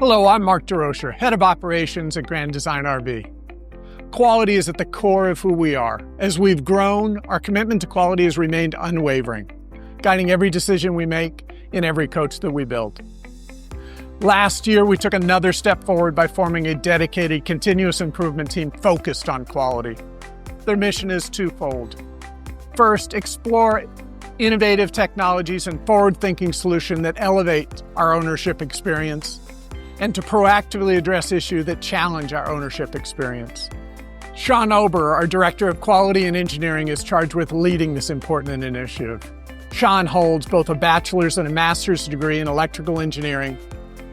Hello, I'm Mark DeRocher, Head of Operations at Grand Design RV. Quality is at the core of who we are. As we've grown, our commitment to quality has remained unwavering, guiding every decision we make in every coach that we build. Last year, we took another step forward by forming a dedicated continuous improvement team focused on quality. Their mission is twofold. First, explore innovative technologies and forward-thinking solutions that elevate our ownership experience, and to proactively address issues that challenge our ownership experience. Sean Ober, our Director of Quality and Engineering, is charged with leading this important initiative. Sean holds both a bachelor's and a master's degree in electrical engineering,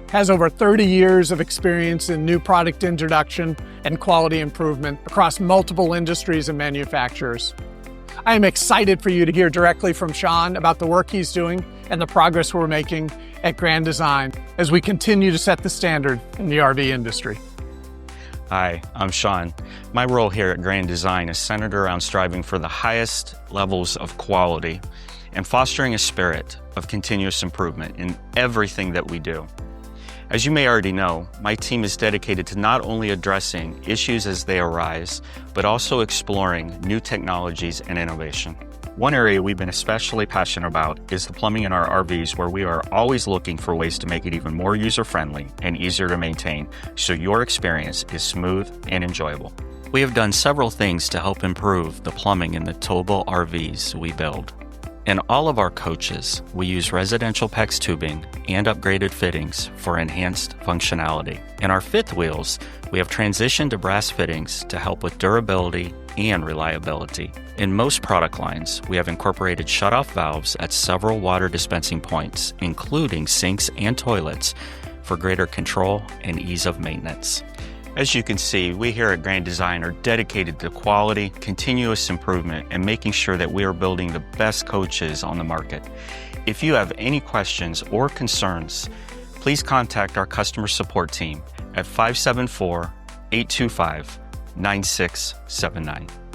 has over 30 years of experience in new product introduction and quality improvement across multiple industries and manufacturers. I am excited for you to hear directly from Sean about the work he's doing and the progress we're making at Grand Design as we continue to set the standard in the RV industry. Hi, I'm Sean. My role here at Grand Design is centered around striving for the highest levels of quality and fostering a spirit of continuous improvement in everything that we do. As you may already know, my team is dedicated to not only addressing issues as they arise, but also exploring new technologies and innovation. One area we've been especially passionate about is the plumbing in our RVs, where we are always looking for ways to make it even more user-friendly and easier to maintain, so your experience is smooth and enjoyable. We have done several things to help improve the plumbing in the towable RVs we build. In all of our coaches, we use residential PEX tubing and upgraded fittings for enhanced functionality. In our fifth wheels, we have transitioned to brass fittings to help with durability and reliability. In most product lines, we have incorporated shutoff valves at several water dispensing points, including sinks and toilets, for greater control and ease of maintenance. As you can see, we here at Grand Design are dedicated to quality, continuous improvement, and making sure that we are building the best coaches on the market. If you have any questions or concerns, please contact our customer support team at 574-825-9679.